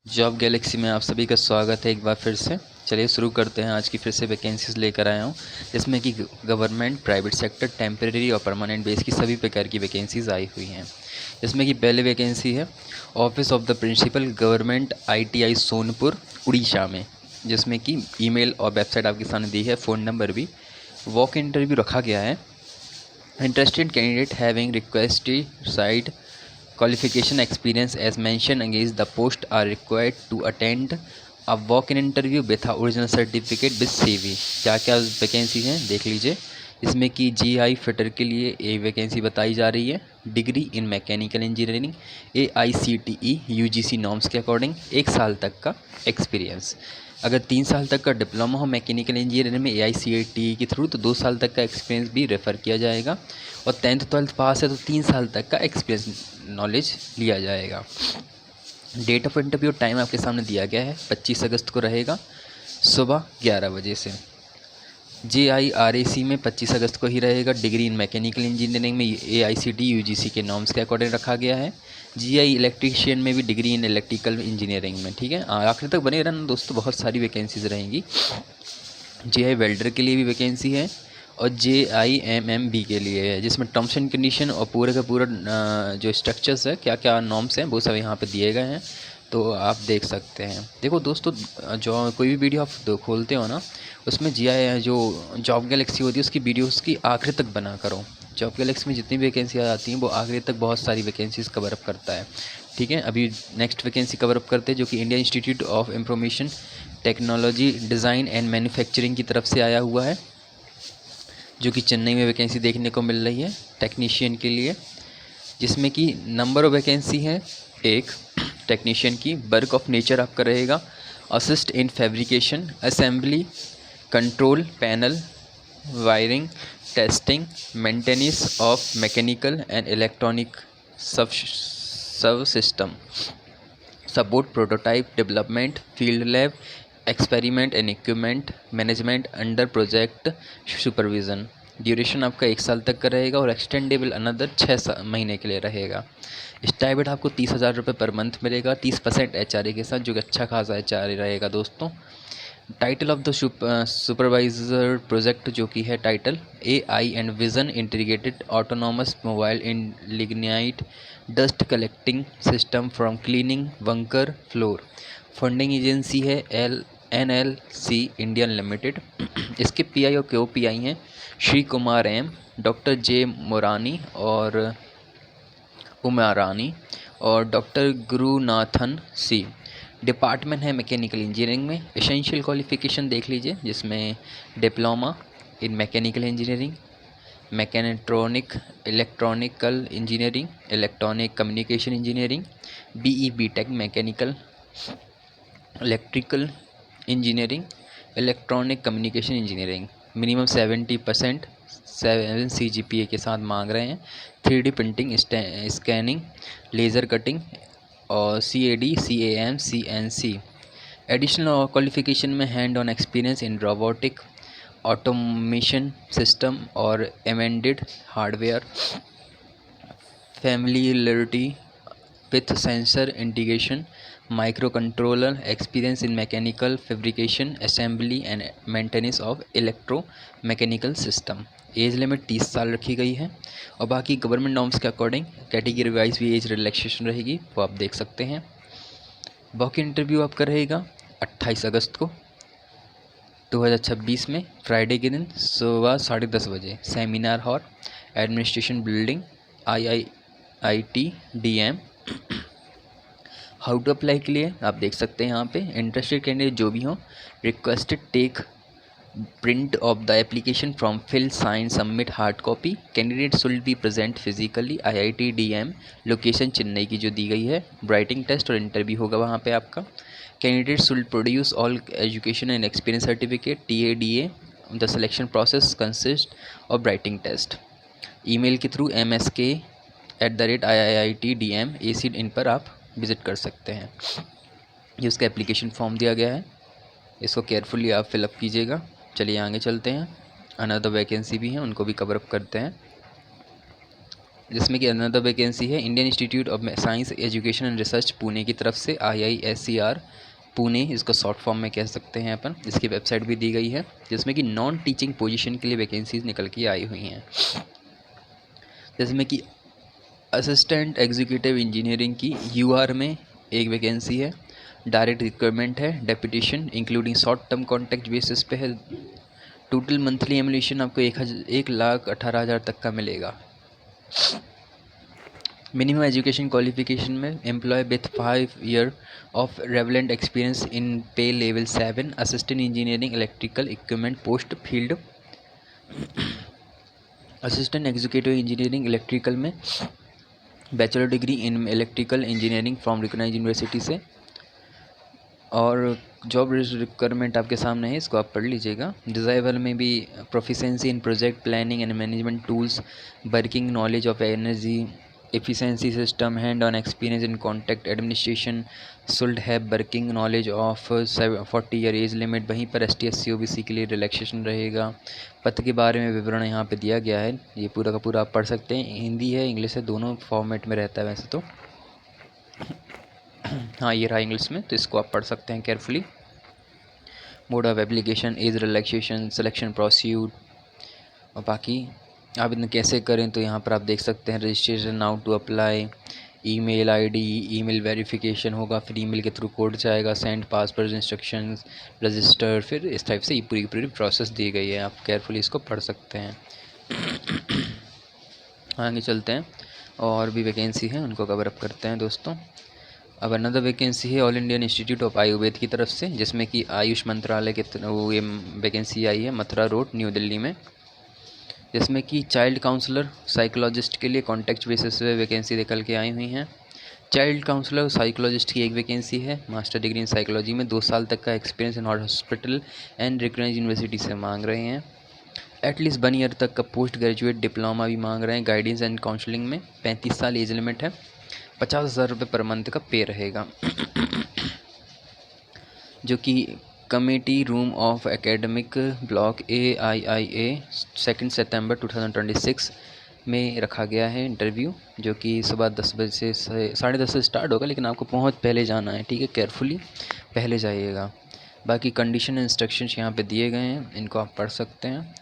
Job Galaxy में आप सभी का स्वागत है एक बार फिर से। चलिए शुरू करते हैं। आज की फिर से वैकेंसीज लेकर आया हूँ, जिसमें कि गवर्नमेंट, प्राइवेट सेक्टर, टेम्परेरी और परमानेंट बेस की सभी प्रकार की वैकेंसीज आई हुई हैं। इसमें कि पहले वैकेंसी है office of the principal, government ITI Sonpur, Orissa में, जिसमें कि ईमेल और वेबसाइट आपके सामने दी है, फ़ोन नंबर भी। वॉक इंटरव्यू रखा गया है। Interested candidate having requested site qualification experience as mentioned against the post are required to attend a walk-in interview with a original certificate with CV। क्या क्या वैकेंसी हैं देख लीजिए। इसमें कि GI फिटर के लिए एक वैकेंसी बताई जा रही है। Degree in mechanical engineering AICTE UGC norms के अकॉर्डिंग 1 साल तक का एक्सपीरियंस। अगर 3 साल तक का डिप्लोमा हो मैकेनिकल इंजीनियरिंग में AICTE के थ्रू, तो 2 साल तक का एक्सपीरियंस भी रेफ़र किया जाएगा। और 10th-12th पास है तो 3 साल तक का एक्सपीरियंस नॉलेज लिया जाएगा। डेट ऑफ इंटरव्यू टाइम आपके सामने दिया गया है, 25 अगस्त को रहेगा सुबह 11 बजे से। JIRAC में 25 अगस्त को ही रहेगा। डिग्री इन मैकेनिकल इंजीनियरिंग में AICTE UGC के नॉर्म्स के अकॉर्डिंग रखा गया है। GI इलेक्ट्रीशियन में भी डिग्री इन इलेक्ट्रिकल इंजीनियरिंग में। ठीक है, आखिर तक बने रहना दोस्तों, बहुत सारी वैकेंसीज रहेंगी। JI वेल्डर के लिए भी वैकेंसी है और JIMMB के लिए है, जिसमें टर्म्स एंड कंडीशन और पूरे का पूरा जो स्ट्रक्चर्स है, क्या क्या नॉर्म्स हैं, वो सब यहाँ पे दिए गए हैं, तो आप देख सकते हैं। देखो दोस्तों, जो कोई भी वीडियो आप खोलते हो ना, उसमें GI जो जॉब गैलेक्सी होती है उसकी वीडियोस की आखिर तक बना करो। जॉब गैलेक्सी में जितनी वैकेंसी आती हैं वो आखिर तक बहुत सारी वैकेंसीज कवर अप करता है। ठीक है, अभी नेक्स्ट वैकेंसी कवर अप करते हैं, जो कि Indian institute of information technology design and manufacturing की तरफ से आया हुआ है, जो कि चेन्नई में वैकेंसी देखने को मिल रही है टेक्नीशियन के लिए, जिसमें कि नंबर ऑफ वैकेंसी है एक टेक्नीशियन की। वर्क ऑफ नेचर आपका रहेगा assist in fabrication, assembly, control panel, wiring, testing, maintenance of mechanical and electronic subsystem, support prototype development, field lab, experiment and equipment management under project supervision. Duration आपका 1 साल तक का रहेगा और extendable another 6 महीने के लिए रहेगा। स्टाइपेंड आपको 30,000 रुपये पर मंथ मिलेगा, 30% HRA के साथ, जो कि अच्छा खासा HRA रहेगा दोस्तों। Title of the supervisor project जो कि है title AI and vision integrated autonomous mobile in lignite dust collecting system from cleaning bunker floor. Funding agency है NLC इंडियन लिमिटेड। इसके PI और KOPI हैं Shri Kumar M, doctor J Morani और उमारानी और doctor Gurunathan C। Department है मैकेनिकल इंजीनियरिंग में। Essential qualification देख लीजिए, जिसमें diploma in mechanical engineering, mechatronic electronical engineering, electronic communication engineering, BE BTech mechanical electrical engineering, electronic communication engineering. Minimum 70%, 7 CGPA के साथ मांग रहे हैं। 3D printing, scanning, laser cutting और CAD CAM CNC। Additional qualification में hand on experience in robotic, automation system और embedded hardware, familiarity with sensor integration, microcontroller, experience in mechanical fabrication, assembly and maintenance of electromechanical system। Age limit 30 साल रखी गई है और बाकी government norms के according category wise भी age relaxation रहेगी, वो आप देख सकते हैं। वॉक इंटरव्यू आपका रहेगा 28 अगस्त को 2026 में, फ्राइडे के दिन सुबह 10:30 बजे, seminar hall, administration building, IIT DM। How to apply के लिए आप देख सकते हैं यहाँ पे। इंटरेस्टेड कैंडिडेट जो भी हो, requested take print of the application from fill sign submit hard copy. Candidate should be present physically IIT DM location Chennai की जो दी गई है। राइटिंग टेस्ट और इंटरव्यू होगा वहाँ पे आपका। Candidate should produce all education and experience certificate TADA। The selection process consist of writing test. Email के थ्रू msk@iiitdm AC इन पर आप विज़िट कर सकते हैं। ये उसका एप्लीकेशन फॉर्म दिया गया है, इसको केयरफुली आप फिलअप कीजिएगा। चलिए आगे चलते हैं, अनदर वैकेंसी भी हैं, उनको भी कवर अप करते हैं। जिसमें कि अनदर वैकेंसी है Indian institute of science education and research Pune की तरफ से, IISER पुणे इसको शॉर्ट फॉर्म में कह सकते हैं अपन। इसकी वेबसाइट भी दी गई है, जिसमें कि नॉन टीचिंग पोजीशन के लिए वैकेंसीज निकल के आई हुई हैं, जिसमें कि असिस्टेंट एग्जीक्यूटिव इंजीनियरिंग की UR में एक वैकेंसी है, डायरेक्ट रिक्वायरमेंट है, deputation including short term contract basis पे है। टोटल मंथली एमुलेशन आपको 1,18,000 तक का मिलेगा। मिनिमम एजुकेशन क्वालिफिकेशन में employ with 5 year of relevant experience in pay level 7 assistant engineering electrical equipment post field. Assistant executive engineering electrical में bachelor degree in electrical engineering from recognised university से, और job requirement आपके सामने है, इसको आप पढ़ लीजिएगा। डिज़ायबल में भी proficiency in project planning and management tools, working knowledge of energy efficiency system, hand on experience in contract administration, should have working knowledge of 40 year age limit. वहीं पर ST/SC OBC के लिए रिलैक्सेशन रहेगा। पद के बारे में विवरण यहाँ पे दिया गया है, ये पूरा का पूरा आप पढ़ सकते हैं। हिंदी है, इंग्लिश है, दोनों फॉर्मेट में रहता है वैसे तो। हाँ, ये रहा इंग्लिश में, तो इसको आप पढ़ सकते हैं carefully. Mode of application, age relaxation, selection procedure, और बाकी आवेदन कैसे करें तो यहाँ पर आप देख सकते हैं। Registration now to apply, email ID, email verification होगा, फिर ईमेल के थ्रू कोड जाएगा, सेंड पासवर्ड इंस्ट्रक्शंस, रजिस्टर, फिर इस टाइप से ये पूरी प्रोसेस दी गई है। आप केयरफुली इसको पढ़ सकते हैं। आगे चलते हैं, और भी वैकेंसी हैं उनको कवर अप करते हैं दोस्तों। अब अनदर वैकेंसी है all Indian institute of Ayurveda की तरफ से, जिसमें कि आयुष मंत्रालय के वो ये वैकेंसी आई है, मथुरा रोड, न्यू दिल्ली में, जिसमें कि चाइल्ड काउंसलर साइकोलॉजिस्ट के लिए कॉन्टैक्ट बेसिस पे वैकेंसी निकल के आई हुई हैं। चाइल्ड काउंसलर साइकोलॉजिस्ट की एक वैकेंसी है, मास्टर डिग्री इन साइकोलॉजी में 2 साल तक का experience in hospital and recognised university से मांग रहे हैं। एटलीस्ट 1 ईयर तक का पोस्ट ग्रेजुएट डिप्लोमा भी मांग रहे हैं। गाइडेंस एंड काउंसलिंग में 35 साल एज लिमिट है। 50,000 रुपये पर मंथ का पे रहेगा, जो कि committee room of academic block AIIA 2 सितंबर 2026 में रखा गया है इंटरव्यू, जो कि सुबह 10 बजे से 10:30 से स्टार्ट होगा, लेकिन आपको पहुंच पहले जाना है, ठीक है, केयरफुली पहले जाइएगा। बाकी कंडीशन इंस्ट्रक्शंस यहाँ पे दिए गए हैं, इनको आप पढ़ सकते हैं,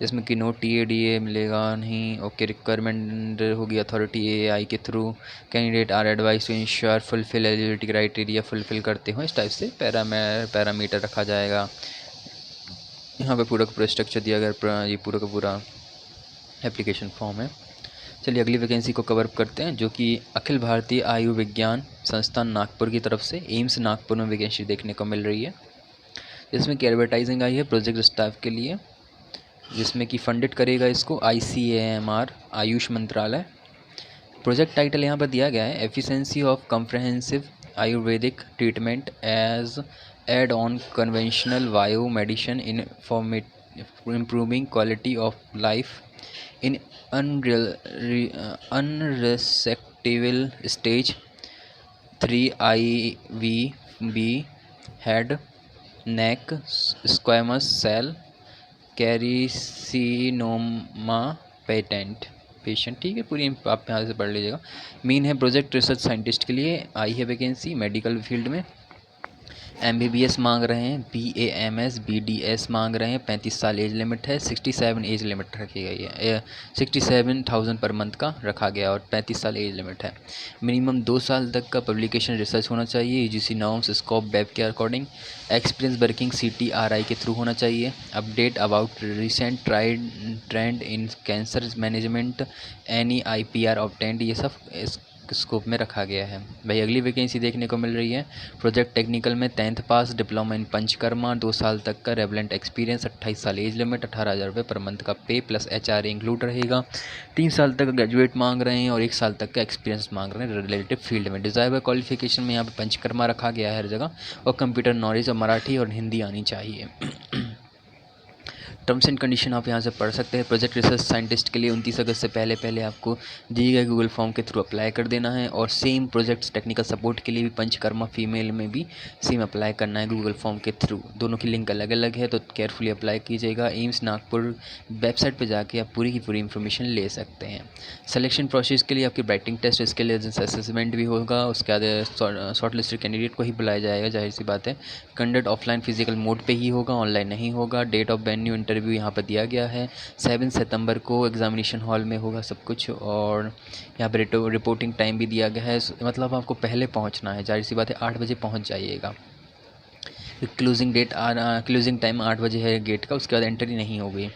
जिसमें कि नो TADA मिलेगा नहीं। ओके, रिक्वायरमेंट होगी अथॉरिटी AI के थ्रू। Candidate are advise to ensure fulfil eligibility criteria, fulfil करते हो, इस टाइप से पैरामीटर रखा जाएगा। यहाँ पे पूरा का पूरा स्ट्रक्चर दिया गया, ये पूरा का पूरा एप्लीकेशन फॉर्म है। चलिए अगली वैकेंसी को कवर करते हैं, जो कि अखिल भारतीय आयुर्विज्ञान संस्थान नागपुर की तरफ से एम्स नागपुर में वैकेंसी देखने को मिल रही है, जिसमें कि एडवर्टाइजिंग आई है प्रोजेक्ट स्टाफ के लिए, जिसमें कि फंडेड करेगा इसको ICAMR आयुष मंत्रालय। प्रोजेक्ट टाइटल यहाँ पर दिया गया है, efficiency of comprehensive Ayurvedic treatment as add on conventional bio medicine in improving quality of life in unresectable stage 3 IVB head neck squamous cell carcinoma patent patient, ठीक है, पूरी आप यहाँ से पढ़ लीजिएगा। मेन है प्रोजेक्ट रिसर्च साइंटिस्ट के लिए आई है वैकेंसी, मेडिकल फील्ड में। MBBS मांग रहे हैं, BAMS BDS मांग रहे हैं। 35 साल एज लिमिट है, 67 एज लिमिट रखी गई है, 67,000 पर मंथ का रखा गया, और 35 साल एज लिमिट है। मिनिमम 2 साल तक का पब्लिकेशन रिसर्च होना चाहिए, UGC नॉर्म्स स्कोप वेब के अकॉर्डिंग। एक्सपीरियंस वर्किंग CTRI के थ्रू होना चाहिए। Update about recent trend in cancer management, any IPR obtained, ये सब इस स्कोप में रखा गया है। भाई अगली वैकेंसी देखने को मिल रही है प्रोजेक्ट टेक्निकल में 10th pass, diploma in panchakarma, 2 साल तक का रेवलेंट एक्सपीरियंस, 28 साल एज लिमिट, 18,000 रुपये पर मंथ का पे प्लस HRA इंक्लूड रहेगा। 3 साल तक ग्रेजुएट मांग रहे हैं और 1 साल तक का एक्सपीरियंस मांग रहे हैं रिलेटिव फील्ड में। डिज़ायरेबल क्वालिफिकेशन में यहाँ पे पंचकर्मा रखा गया है हर जगह, और कंप्यूटर नॉलेज और मराठी और हिंदी आनी चाहिए। टर्म्स एंड कंडीशन आप यहाँ से पढ़ सकते हैं। प्रोजेक्ट रिसर्च साइंटिस्ट के लिए 29 अगस्त से पहले आपको दिए गए गूगल फॉर्म के थ्रू अप्लाई कर देना है। और सेम प्रोजेक्ट्स टेक्निकल सपोर्ट के लिए भी पंचकर्मा फीमेल में भी सेम अप्लाई करना है गूगल फॉर्म के थ्रू। दोनों की लिंक अलग अलग है, तो केयरफुली अप्लाई कीजिएगा। एम्स नागपुर वेबसाइट पर जाके आप पूरी की पूरी इन्फॉर्मेशन ले सकते हैं। सिलेक्शन प्रोसेस के लिए आपकी राइटिंग टेस्ट, इसके लिए असेसमेंट भी होगा। उसके बाद शॉर्ट लिस्टेड कैंडिडेट को ही बुलाया जाएगा, जाहिर सी बात है। कंडक्ट ऑफलाइन फिजिकल मोड पे ही होगा, ऑनलाइन नहीं होगा। डेट ऑफ वेन्यू इंटरव्यू यहाँ पर दिया गया है, 7 सितंबर को एग्जामिनेशन हॉल में होगा सब कुछ। और यहाँ पर रिपोर्टिंग टाइम भी दिया गया है, मतलब आपको पहले पहुँचना है, जाहिर सी बात है 8 बजे पहुँच जाइएगा। क्लोजिंग टाइम 8 बजे है गेट का, उसके बाद एंट्री नहीं होगी।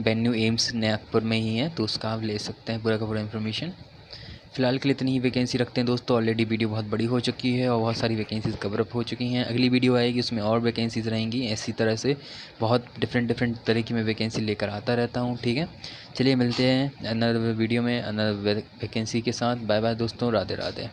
वेन्यू एम्स नागपुर में ही है, तो उसका आप ले सकते हैं पूरा का पूरा इन्फॉर्मेशन। फ़िलहाल के लिए इतनी ही वैकेंसी रखते हैं दोस्तों। ऑलरेडी वीडियो बहुत बड़ी हो चुकी है और बहुत सारी वैकेंसीज़ कवर अप हो चुकी हैं। अगली वीडियो आएगी, उसमें और वैकेंसीज़ रहेंगी। इसी तरह से बहुत डिफरेंट तरह की मैं वैकेंसी लेकर आता रहता हूँ, ठीक है। चलिए मिलते हैं अनदर वीडियो में अनदर वैकेंसी के साथ। बाय बाय दोस्तों, राधे राधे।